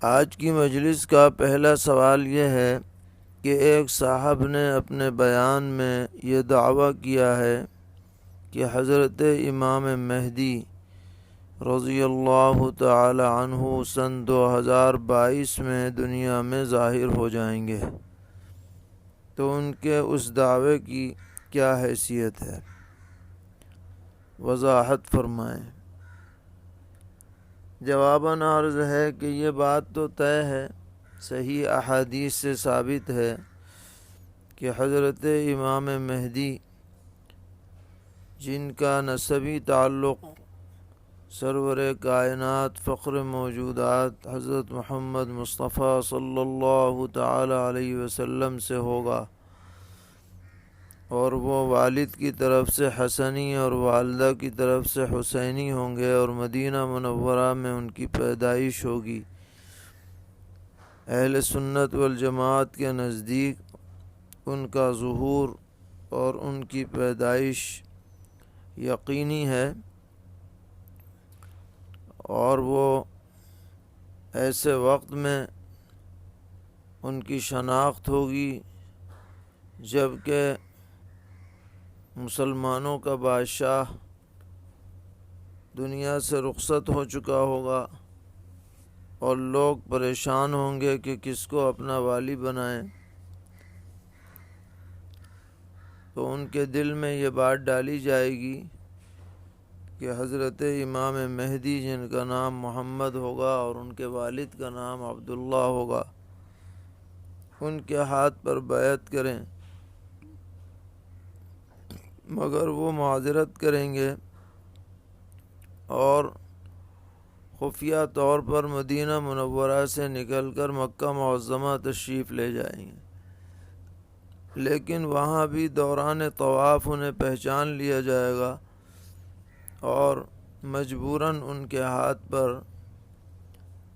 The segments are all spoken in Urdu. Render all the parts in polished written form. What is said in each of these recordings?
آج کی مجلس کا پہلا سوال یہ ہے کہ ایک صاحب نے اپنے بیان میں یہ دعویٰ کیا ہے کہ حضرت امام مہدی رضی اللہ تعالی عنہ سن 2022 میں دنیا میں ظاہر ہو جائیں گے، تو ان کے اس دعوے کی کیا حیثیت ہے؟ وضاحت فرمائیں۔ جواباً عرض ہے کہ یہ بات تو طے ہے، صحیح احادیث سے ثابت ہے کہ حضرت امام مہدی جن کا نسبی تعلق سرور کائنات فخر موجودات حضرت محمد مصطفیٰ صلی اللہ تعالی علیہ وسلم سے ہوگا، اور وہ والد کی طرف سے حسنی اور والدہ کی طرف سے حسینی ہوں گے، اور مدینہ منورہ میں ان کی پیدائش ہوگی۔ اہل سنت والجماعت کے نزدیک ان کا ظہور اور ان کی پیدائش یقینی ہے، اور وہ ایسے وقت میں ان کی شناخت ہوگی جب کہ مسلمانوں کا بادشاہ دنیا سے رخصت ہو چکا ہوگا، اور لوگ پریشان ہوں گے کہ کس کو اپنا والی بنائیں۔ تو ان کے دل میں یہ بات ڈالی جائے گی کہ حضرت امام مہدی جن کا نام محمد ہوگا اور ان کے والد کا نام عبداللہ ہوگا، ان کے ہاتھ پر بیعت کریں، مگر وہ معذرت کریں گے اور خفیہ طور پر مدینہ منورہ سے نکل کر مکہ معظمہ تشریف لے جائیں گے، لیکن وہاں بھی دوران طواف انہیں پہچان لیا جائے گا اور مجبوراً ان کے ہاتھ پر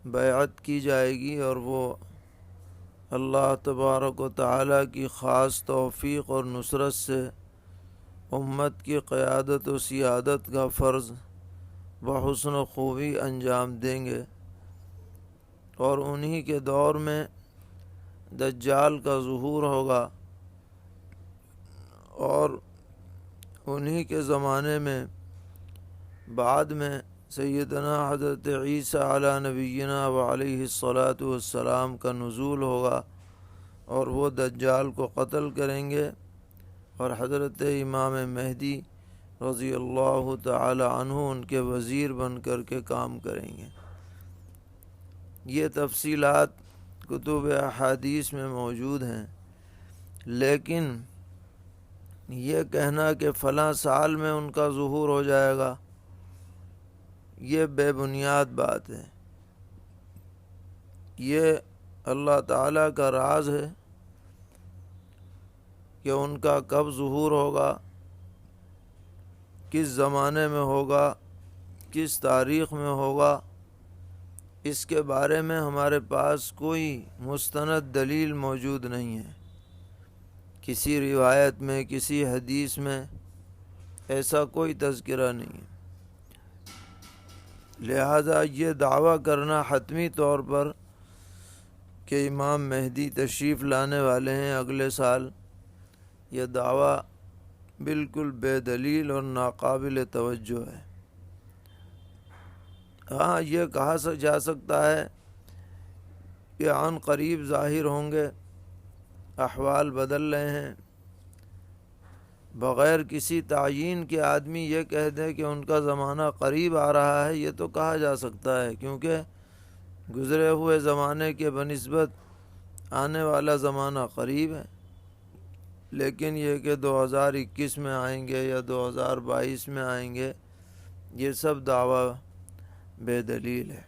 بیعت کی جائے گی، اور وہ اللہ تبارک و تعالی کی خاص توفیق اور نصرت سے امت کی قیادت و سیادت کا فرض بحسن و خوبی انجام دیں گے، اور انہی کے دور میں دجال کا ظہور ہوگا، اور انہی کے زمانے میں بعد میں سیدنا حضرت عیسیٰ علی نبینا و علیہ الصلاۃ والسلام کا نزول ہوگا، اور وہ دجال کو قتل کریں گے، اور حضرت امام مہدی رضی اللہ تعالی عنہ ان کے وزیر بن کر کے کام کریں گے۔ یہ تفصیلات کتب احادیث میں موجود ہیں، لیکن یہ کہنا کہ فلاں سال میں ان کا ظہور ہو جائے گا، یہ بے بنیاد بات ہے۔ یہ اللہ تعالیٰ کا راز ہے کہ ان کا کب ظہور ہوگا، کس زمانے میں ہوگا، کس تاریخ میں ہوگا، اس کے بارے میں ہمارے پاس کوئی مستند دلیل موجود نہیں ہے۔ کسی روایت میں، کسی حدیث میں ایسا کوئی تذکرہ نہیں ہے، لہذا یہ دعویٰ کرنا حتمی طور پر کہ امام مہدی تشریف لانے والے ہیں اگلے سال، یہ دعویٰ بالکل بے دلیل اور ناقابل توجہ ہے۔ ہاں، یہ کہا جا سکتا ہے کہ عن قریب ظاہر ہوں گے، احوال بدل رہے ہیں، بغیر کسی تعیین کے آدمی یہ کہہ دے کہ ان کا زمانہ قریب آ رہا ہے، یہ تو کہا جا سکتا ہے، کیونکہ گزرے ہوئے زمانے کے بنسبت آنے والا زمانہ قریب ہے۔ لیکن یہ کہ 2021 میں آئیں گے یا 2022 میں آئیں گے، یہ سب دعویٰ بے دلیل ہے۔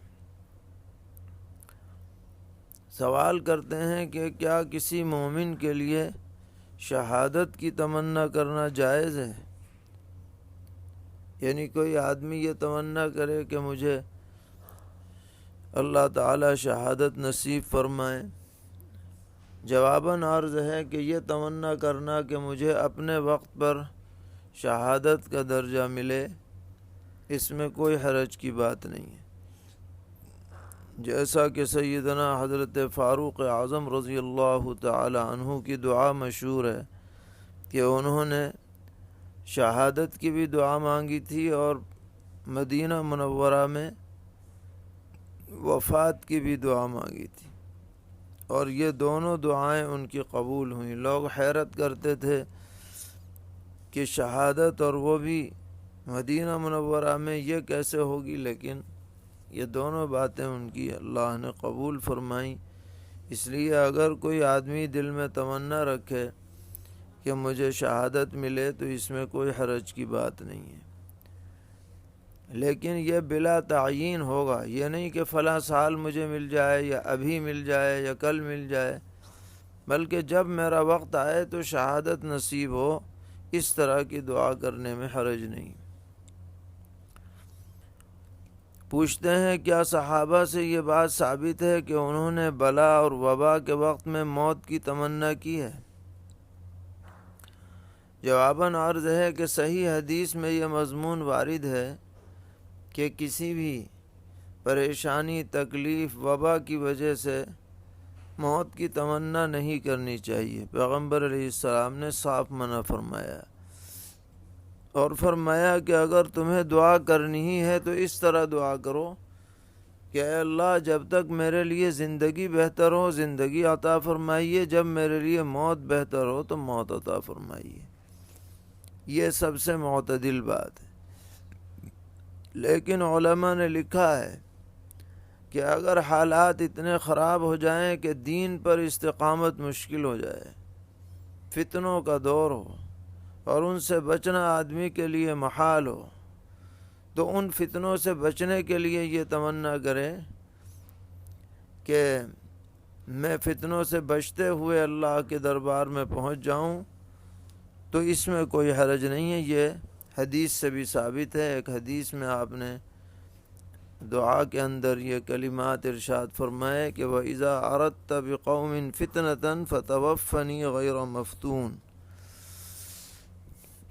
سوال کرتے ہیں کہ کیا کسی مومن کے لیے شہادت کی تمنا کرنا جائز ہے؟ یعنی کوئی آدمی یہ تمنا کرے کہ مجھے اللہ تعالی شہادت نصیب فرمائے۔ جواباً عرض ہے کہ یہ تمنا کرنا کہ مجھے اپنے وقت پر شہادت کا درجہ ملے، اس میں کوئی حرج کی بات نہیں ہے۔ جیسا کہ سیدنا حضرت فاروق اعظم رضی اللہ تعالی عنہ کی دعا مشہور ہے کہ انہوں نے شہادت کی بھی دعا مانگی تھی اور مدینہ منورہ میں وفات کی بھی دعا مانگی تھی، اور یہ دونوں دعائیں ان کی قبول ہوئیں۔ لوگ حیرت کرتے تھے کہ شہادت اور وہ بھی مدینہ منورہ میں یہ کیسے ہوگی، لیکن یہ دونوں باتیں ان کی اللہ نے قبول فرمائیں۔ اس لیے اگر کوئی آدمی دل میں تمنا رکھے کہ مجھے شہادت ملے تو اس میں کوئی حرج کی بات نہیں ہے، لیکن یہ بلا تعین ہوگا، یہ نہیں کہ فلاں سال مجھے مل جائے یا ابھی مل جائے یا کل مل جائے، بلکہ جب میرا وقت آئے تو شہادت نصیب ہو، اس طرح کی دعا کرنے میں حرج نہیں۔ پوچھتے ہیں کیا صحابہ سے یہ بات ثابت ہے کہ انہوں نے بلا اور وبا کے وقت میں موت کی تمنا کی ہے؟ جواباً عرض ہے کہ صحیح حدیث میں یہ مضمون وارد ہے کہ کسی بھی پریشانی، تکلیف، وبا کی وجہ سے موت کی تمنا نہیں کرنی چاہیے۔ پیغمبر علیہ السلام نے صاف منع فرمایا، اور فرمایا کہ اگر تمہیں دعا کرنی ہی ہے تو اس طرح دعا کرو کہ اے اللہ جب تک میرے لیے زندگی بہتر ہو زندگی عطا فرمائیے، جب میرے لیے موت بہتر ہو تو موت عطا فرمائیے۔ یہ سب سے معتدل بات ہے۔ لیکن علماء نے لکھا ہے کہ اگر حالات اتنے خراب ہو جائیں کہ دین پر استقامت مشکل ہو جائے، فتنوں کا دور ہو اور ان سے بچنا آدمی کے لیے محال ہو، تو ان فتنوں سے بچنے کے لیے یہ تمنا کرے کہ میں فتنوں سے بچتے ہوئے اللہ کے دربار میں پہنچ جاؤں، تو اس میں کوئی حرج نہیں ہے۔ یہ حدیث سے بھی ثابت ہے۔ ایک حدیث میں آپ نے دعا کے اندر یہ کلمات ارشاد فرمائے کہ وَإِذَا أَرَدْتَ بِقَوْمٍ فِتْنَةً فَتَوَفَّنِي غَيْرَ مَفْتُونٍ۔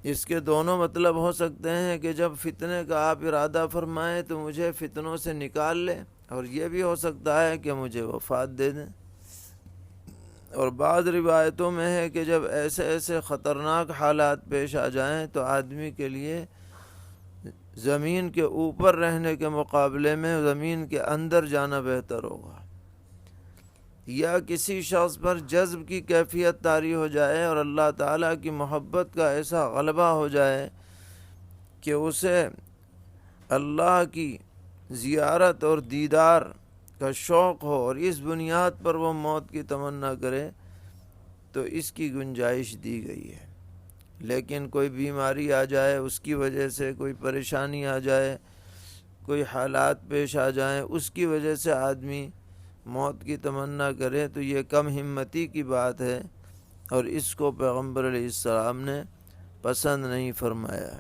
اس کے دونوں مطلب ہو سکتے ہیں کہ جب فتنے کا آپ ارادہ فرمائیں تو مجھے فتنوں سے نکال لیں، اور یہ بھی ہو سکتا ہے کہ مجھے وفات دے دیں۔ اور بعض روایتوں میں ہے کہ جب ایسے ایسے خطرناک حالات پیش آ جائیں تو آدمی کے لیے زمین کے اوپر رہنے کے مقابلے میں زمین کے اندر جانا بہتر ہوگا، یا کسی شخص پر جذب کی کیفیت طاری ہو جائے اور اللہ تعالیٰ کی محبت کا ایسا غلبہ ہو جائے کہ اسے اللہ کی زیارت اور دیدار کا شوق ہو اور اس بنیاد پر وہ موت کی تمنا کرے، تو اس کی گنجائش دی گئی ہے۔ لیکن کوئی بیماری آ جائے، اس کی وجہ سے کوئی پریشانی آ جائے، کوئی حالات پیش آ جائیں، اس کی وجہ سے آدمی موت کی تمنا کرے تو یہ کم ہمتی کی بات ہے، اور اس کو پیغمبر علیہ السلام نے پسند نہیں فرمایا۔